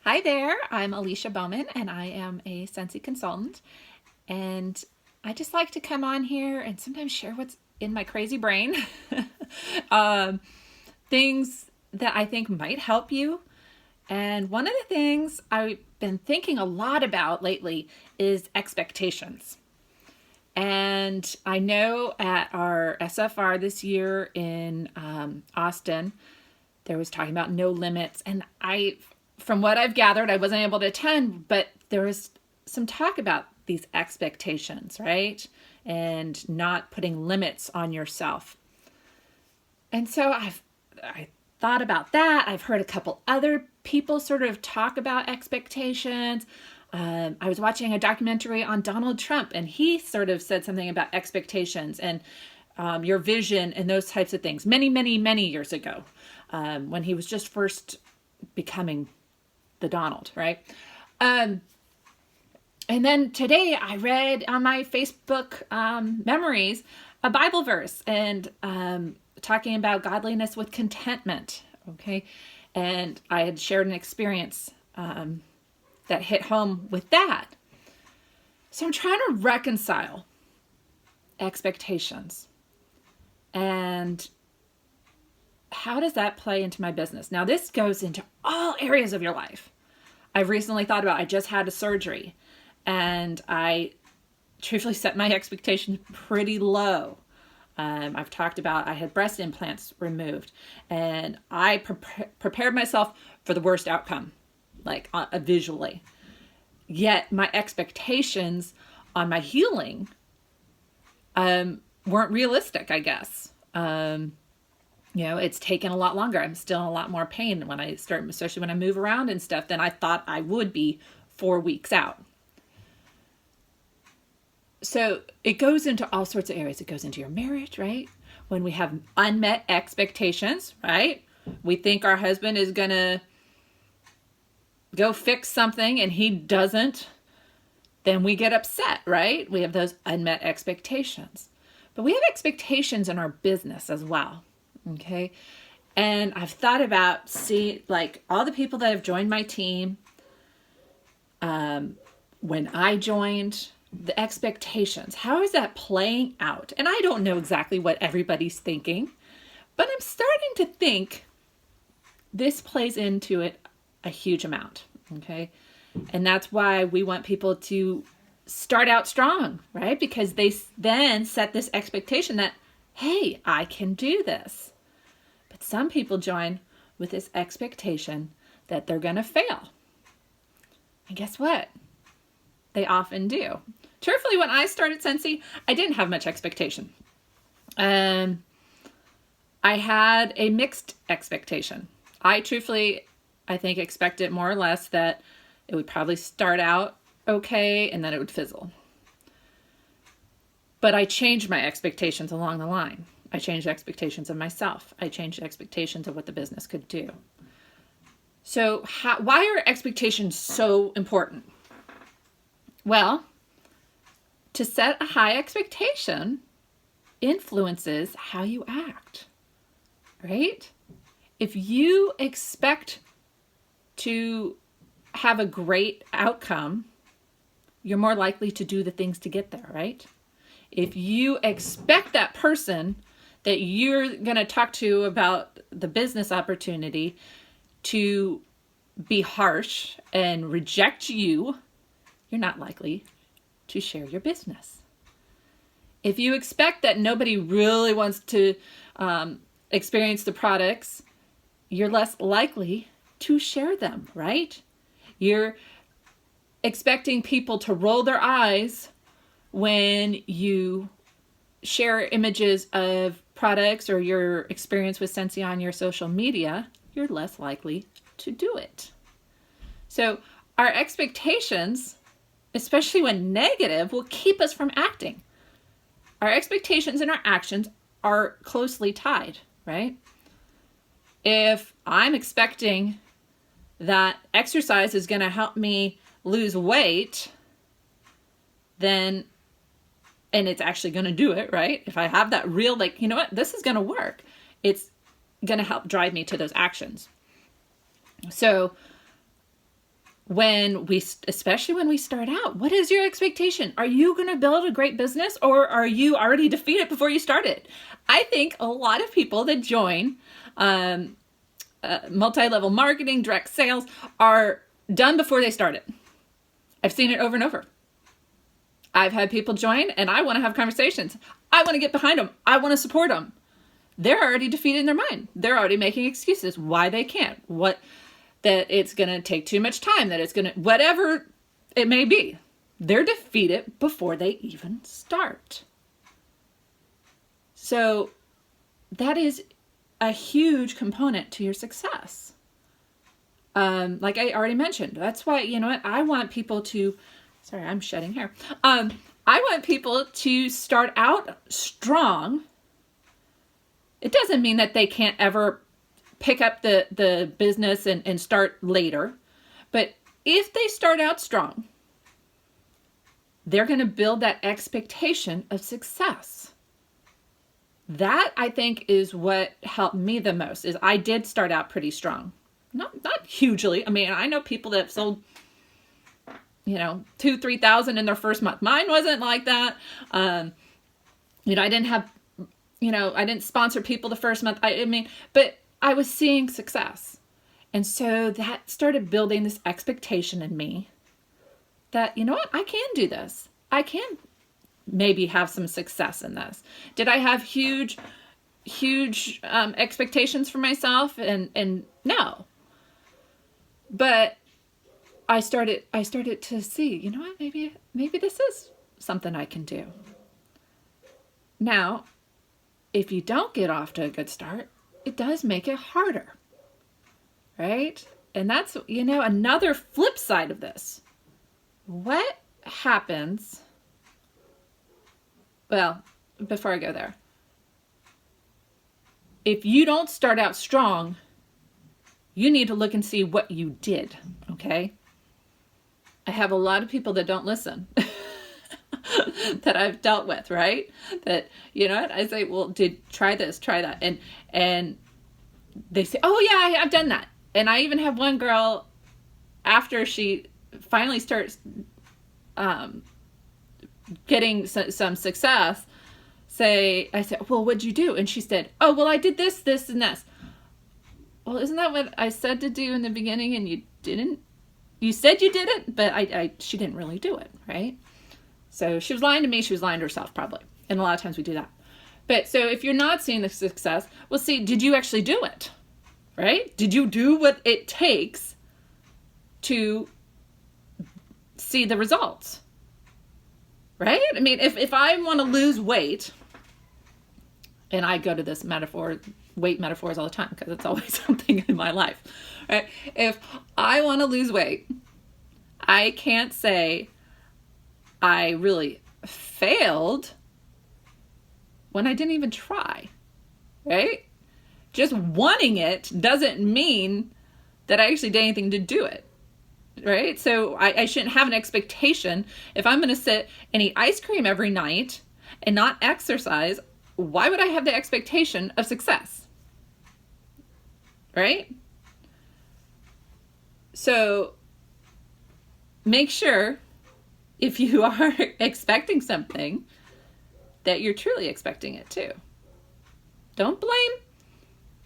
Hi there, I'm Alicia Bowman and I am a Sensi consultant. And I just like to come on here and sometimes share what's in my crazy brain. um, Things that I think might help you. And one of the things I've been thinking a lot about lately is expectations. And I know at our SFR this year in Austin, there was talking about no limits. And from what I've gathered, I wasn't able to attend, but there was some talk about these expectations, right? And not putting limits on yourself. And so I thought about that. I've heard a couple other people sort of talk about expectations. I was watching a documentary on Donald Trump, and he sort of said something about expectations and your vision and those types of things many, many, many years ago when he was just first becoming the Donald, right? And then today I read on my Facebook memories a Bible verse and talking about godliness with contentment, okay? And I had shared an experience that hit home with that. So I'm trying to reconcile expectations and how does that play into my business? Now, this goes into all areas of your life. I've recently thought about, I just had a surgery and I truthfully set my expectations pretty low. I've talked about I had breast implants removed and I prepared myself for the worst outcome, like visually. Yet my expectations on my healing weren't realistic, I guess. It's taken a lot longer. I'm still in a lot more pain when I start, especially when I move around and stuff, than I thought I would be 4 weeks out. So it goes into all sorts of areas. It goes into your marriage, right? When we have unmet expectations, right? We think our husband is going to go fix something and he doesn't. Then we get upset, right? We have those unmet expectations. But we have expectations in our business as well, okay? And I've thought about, like all the people that have joined my team, when I joined, the expectations, how is that playing out? And I don't know exactly what everybody's thinking, but I'm starting to think this plays into it a huge amount, okay? And that's why we want people to start out strong, right? Because they then set this expectation that, hey, I can do this. But some people join with this expectation that they're going to fail. And guess what? They often do. Truthfully, when I started Sensi, I didn't have much expectation. I had a mixed expectation. I think expected more or less that it would probably start out okay and then it would fizzle. But I changed my expectations along the line. I changed expectations of myself. I changed expectations of what the business could do. So why are expectations so important? Well, to set a high expectation influences how you act, right? If you expect to have a great outcome, you're more likely to do the things to get there, right? If you expect that person that you're going to talk to about the business opportunity to be harsh and reject you, you're not likely to share your business. If you expect that nobody really wants to experience the products, you're less likely to share them, right? You're expecting people to roll their eyes when you share images of products or your experience with Sensi on your social media, you're less likely to do it. So our expectations, especially when negative, will keep us from acting. Our expectations and our actions are closely tied, right? If I'm expecting that exercise is going to help me lose weight, then, and it's actually going to do it, right? If I have that real, like, you know what, this is going to work, it's going to help drive me to those actions. So especially when we start out, what is your expectation? Are you going to build a great business, or are you already defeated before you started? I think a lot of people that join multi-level marketing, direct sales, are done before they started. I've seen it over and over. I've had people join and I want to have conversations. I want to get behind them. I want to support them. They're already defeated in their mind. They're already making excuses why they can't, that it's going to take too much time, that it's going to, whatever it may be. They're defeated before they even start. So that is a huge component to your success. Like I already mentioned, that's why, you know what, I want people to, sorry, I'm shedding hair. I want people to start out strong. It doesn't mean that they can't ever pick up the business and start later. But if they start out strong, they're going to build that expectation of success. That, I think, is what helped me the most, is I did start out pretty strong. Not hugely. I mean, I know people that have sold, 2,000-3,000 in their first month. Mine wasn't like that. I didn't have, I didn't sponsor people the first month. But I was seeing success. And so that started building this expectation in me that, you know what, I can do this. I can maybe have some success in this. Did I have huge expectations for myself? And no. But I started to see, you know what, maybe this is something I can do. Now, if you don't get off to a good start, it does make it harder, right? And that's, another flip side of this. What happens, well, before I go there, if you don't start out strong, you need to look and see what you did, okay? I have a lot of people that don't listen that I've dealt with, right? That, I say, well, try this, try that. And they say, oh yeah, I've done that. And I even have one girl, after she finally starts getting some success, I said, well, what'd you do? And she said, oh, well, I did this, this, and this. Well, isn't that what I said to do in the beginning and you didn't? You said you did it, but she didn't really do it, right? So she was lying to me. She was lying to herself, probably. And a lot of times we do that. But so if you're not seeing the success, well, see, did you actually do it, right? Did you do what it takes to see the results, right? I mean, if I want to lose weight, and I go to this weight metaphors all the time because it's always something in my life, right? If I want to lose weight, I can't say I really failed when I didn't even try, right? Just wanting it doesn't mean that I actually did anything to do it, right? So I shouldn't have an expectation. If I'm going to sit and eat ice cream every night and not exercise, why would I have the expectation of success, right? So make sure, if you are expecting something, that you're truly expecting it too. Don't blame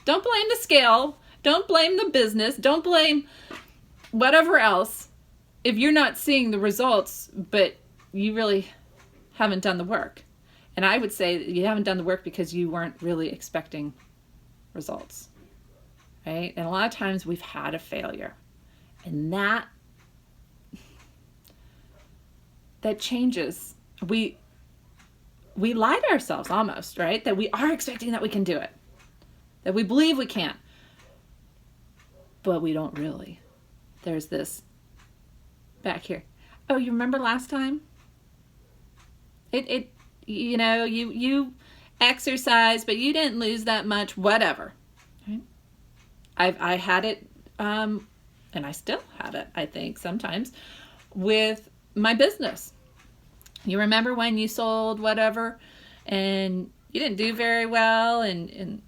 the scale. Don't blame the business. Don't blame whatever else if you're not seeing the results, but you really haven't done the work. And I would say that you haven't done the work because you weren't really expecting results, right? And a lot of times we've had a failure, and that changes. We lie to ourselves almost, right? That we are expecting that we can do it, that we believe we can, but we don't really. There's this back here. Oh, you remember last time? You exercised, but you didn't lose that much, whatever. Right? I had it, and I still have it, I think, sometimes, with my business. You remember when you sold whatever and you didn't do very well, and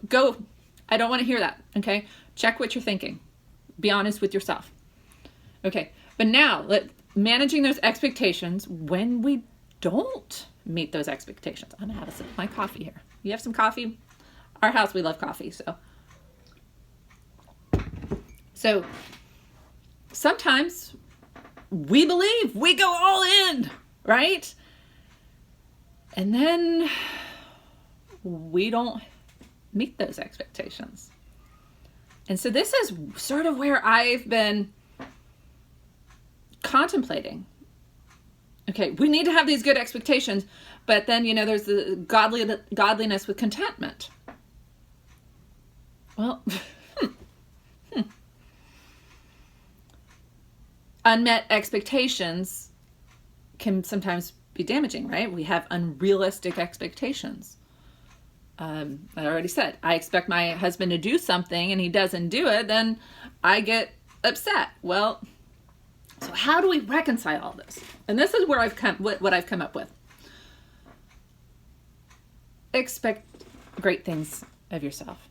go I don't want to hear that. Okay. Check what you're thinking. Be honest with yourself. Okay. But now managing those expectations when we don't meet those expectations. I'm gonna have a sip of my coffee here. You have some coffee? Our house, we love coffee. So sometimes we believe we go all in, right? And then we don't meet those expectations. And so this is sort of where I've been contemplating. Okay, we need to have these good expectations, but then, there's the godliness with contentment. Well, unmet expectations can sometimes be damaging, right? We have unrealistic expectations. I already said, I expect my husband to do something and he doesn't do it, then I get upset. Well, so how do we reconcile all this? And this is where what I've come up with. Expect great things of yourself.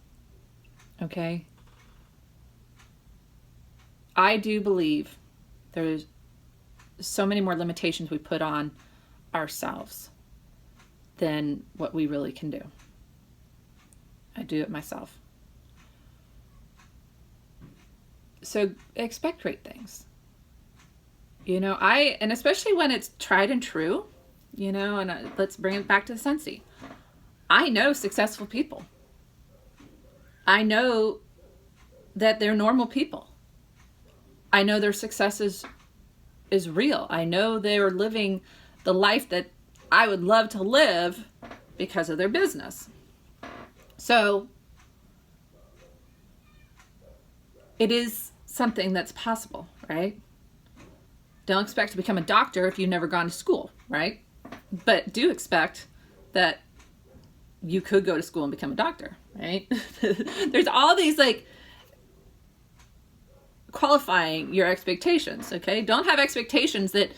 Okay? I do believe there's so many more limitations we put on ourselves than what we really can do. I do it myself. So expect great things. And especially when it's tried and true, and let's bring it back to the Scentsy. I know successful people. I know that they're normal people. I know their success is real. I know they're living the life that I would love to live because of their business. So it is something that's possible, right? Don't expect to become a doctor if you've never gone to school, right? But do expect that you could go to school and become a doctor, right? There's all these qualifying your expectations, okay? Don't have expectations that,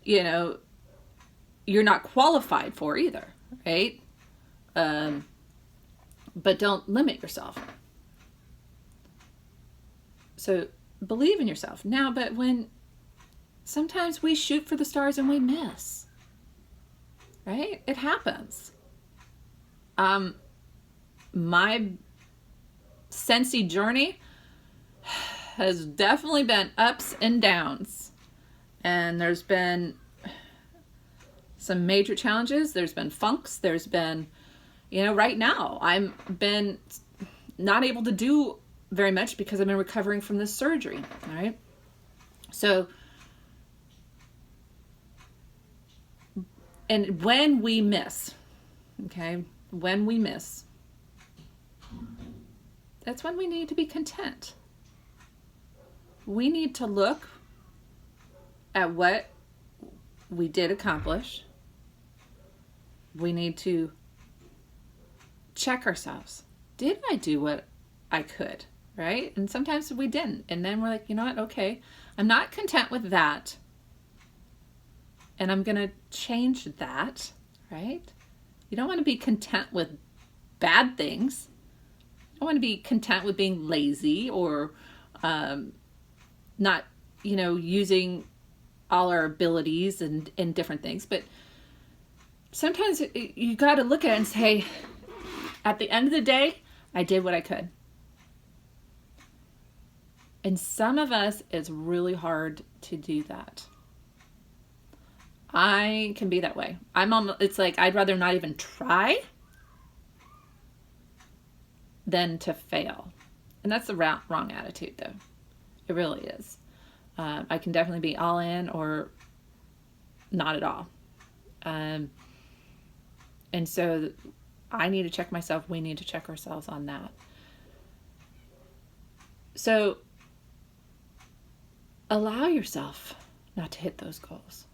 you're not qualified for either, right? But don't limit yourself. So believe in yourself. Now, but sometimes we shoot for the stars and we miss, right? It happens. My Scentsy journey has definitely been ups and downs. And there's been some major challenges. There's been funks. There's been, right now, I'm been not able to do very much because I've been recovering from this surgery, all right? So, and when we miss, okay, that's when we need to be content. We need to look at what we did accomplish. We need to check ourselves. Did I do what I could, right? And sometimes we didn't. And then we're like, you know what? Okay, I'm not content with that. And I'm going to change that, right? You don't want to be content with bad things. You don't want to be content with being lazy or not, using all our abilities and different things. But sometimes you got to look at it and say, at the end of the day, I did what I could. And some of us, it's really hard to do that. I can be that way. It's like I'd rather not even try than to fail. And that's the wrong attitude, though. It really is. I can definitely be all in or not at all. And so I need to check myself. We need to check ourselves on that. So allow yourself not to hit those goals.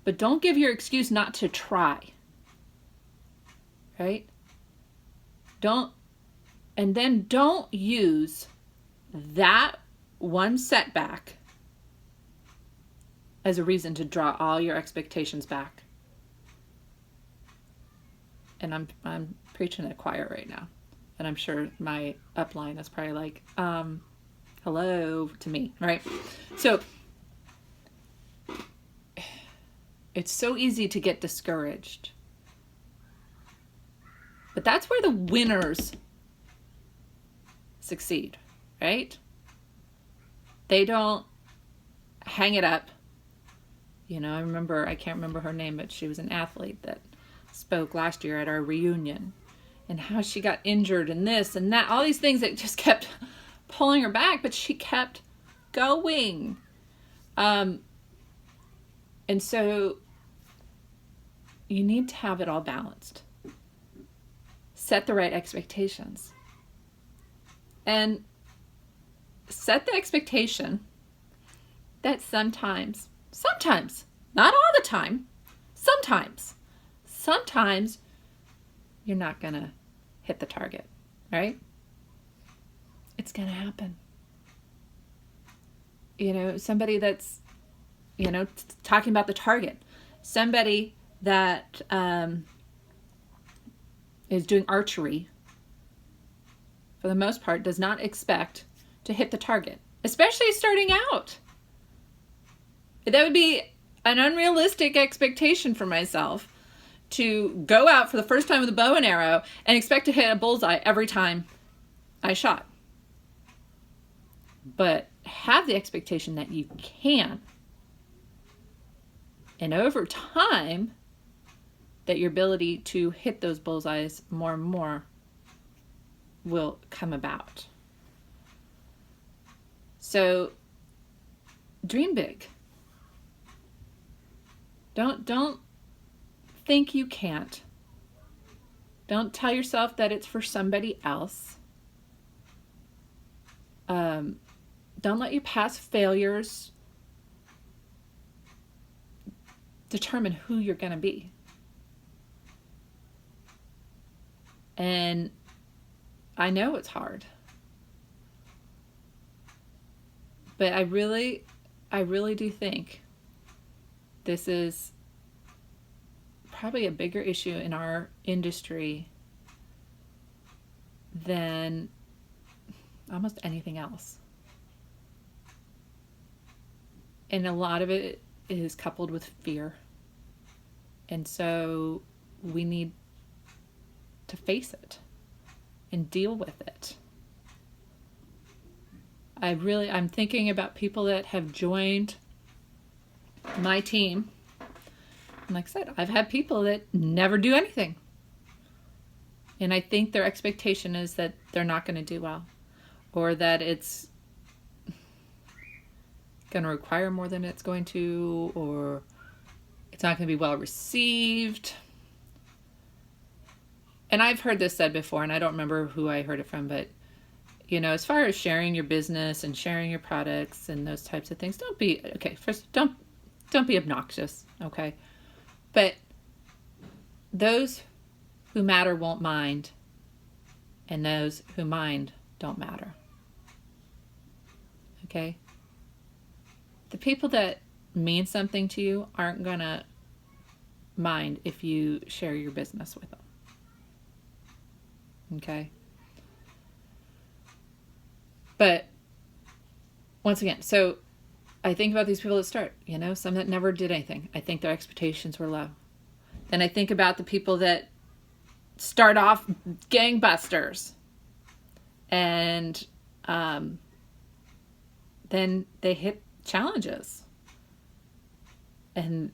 But don't give your excuse not to try. Right? Don't use that one setback as a reason to draw all your expectations back. And I'm preaching to the choir right now. And I'm sure my upline is probably like, hello to me, right? So it's so easy to get discouraged. But that's where the winners succeed, right? They don't hang it up. You know, I can't remember her name, but she was an athlete that spoke last year at our reunion, and how she got injured and this and that, all these things that just kept pulling her back, but she kept going. And so you need to have it all balanced. Set the right expectations. And set the expectation that sometimes, not all the time, sometimes you're not going to hit the target, right? It's going to happen. You know, somebody that's, you know, talking about the target, somebody that is doing archery, for the most part, does not expect to hit the target, especially starting out. That would be an unrealistic expectation for myself, to go out for the first time with a bow and arrow and expect to hit a bullseye every time I shot. But have the expectation that you can. And over time, that your ability to hit those bullseyes more and more will come about. So dream big. Don't think you can't. Don't tell yourself that it's for somebody else. Don't let your past failures determine who you're going to be. And I know it's hard. But I really do think this is probably a bigger issue in our industry than almost anything else. And a lot of it is coupled with fear. And so we need to face it and deal with it. I'm thinking about people that have joined my team. And like I said, I've had people that never do anything. And I think their expectation is that they're not going to do well, or that it's going to require more than it's going to, or it's not going to be well received. And I've heard this said before, and I don't remember who I heard it from, but you know, as far as sharing your business and sharing your products and those types of things, don't be obnoxious, okay? But those who matter won't mind, and those who mind don't matter. Okay? The people that mean something to you aren't going to mind if you share your business with them. Okay? But once again, so I think about these people that start, you know, some that never did anything. I think their expectations were low. Then I think about the people that start off gangbusters, and then they hit challenges, and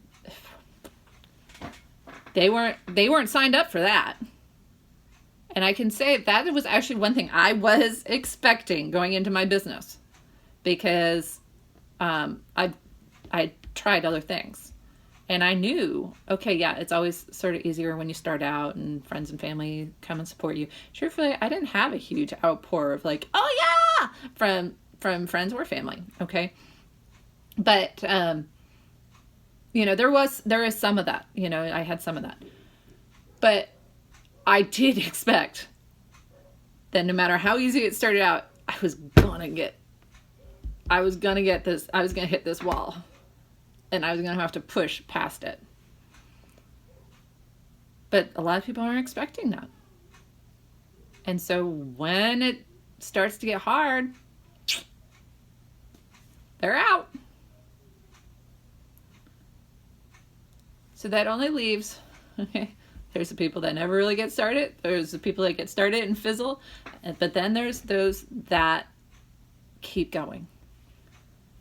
they weren't signed up for that. And I can say that was actually one thing I was expecting going into my business, because I tried other things, and I knew, okay, yeah, it's always sort of easier when you start out and friends and family come and support you. Truthfully, I didn't have a huge outpour of like, oh yeah, from friends or family, okay? But you know, there is some of that. You know, I had some of that, but I did expect that no matter how easy it started out, I was gonna hit this wall, and I was gonna have to push past it. But a lot of people aren't expecting that. And so when it starts to get hard, they're out. So that only leaves, okay, there's the people that never really get started. There's the people that get started and fizzle. But then there's those that keep going,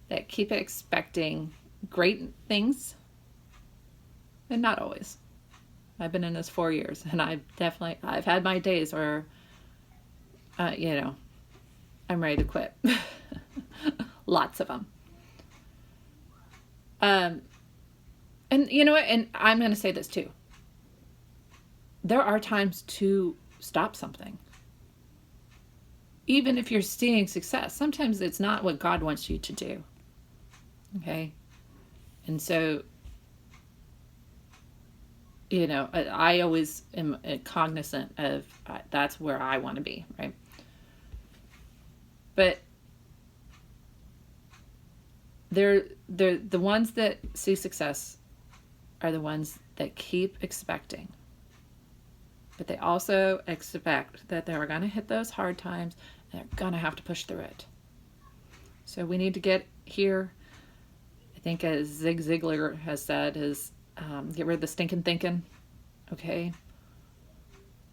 that keep expecting great things. And not always. I've been in this 4 years, and I've had my days where, I'm ready to quit. Lots of them. And you know what? And I'm going to say this too. There are times to stop something. Even if you're seeing success, sometimes it's not what God wants you to do. Okay? And so, I always am cognizant of that's where I want to be, right? But the ones that see success are the ones that keep expecting. But they also expect that they're going to hit those hard times and they're going to have to push through it. So we need to get here. I think, as Zig Ziglar has said, is get rid of the stinking thinking. Okay?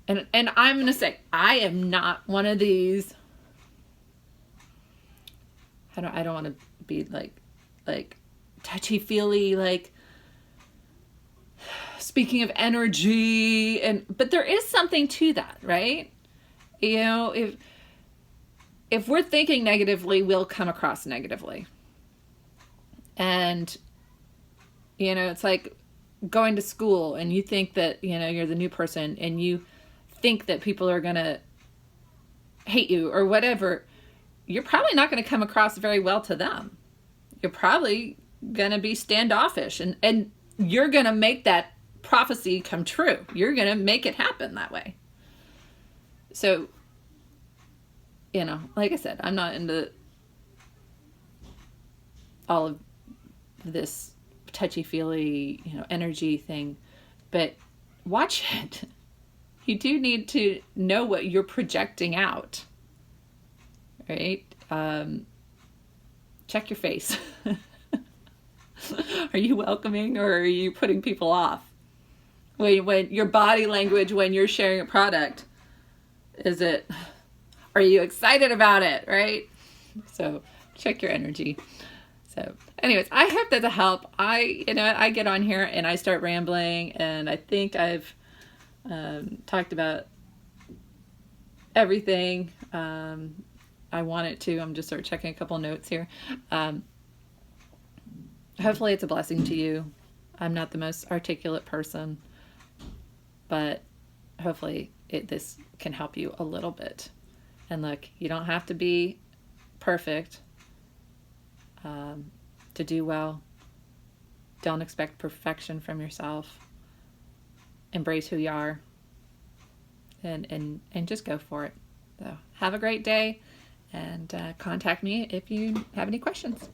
And I'm going to say, I am not one of these. I don't want to be like touchy-feely, like speaking of energy, but there is something to that, right? If we're thinking negatively, we'll come across negatively. And it's like going to school and you think that you're the new person and you think that people are gonna hate you or whatever. You're probably not going to come across very well to them. You're probably going to be standoffish, and you're going to make that prophecy come true. You're going to make it happen that way. So, like I said, I'm not into all of this touchy-feely, energy thing, but watch it. You do need to know what you're projecting out. Right? Check your face. Are you welcoming or are you putting people off? When your body language, when you're sharing a product, are you excited about it? Right? So check your energy. So anyways, I hope that's a help. I get on here and I start rambling, and I think I've talked about everything. I want it to. I'm just sort of checking a couple notes here. Hopefully it's a blessing to you. I'm not the most articulate person, but hopefully this can help you a little bit. And look, you don't have to be perfect to do well. Don't expect perfection from yourself. Embrace who you are, and just go for it. So have a great day. And contact me if you have any questions.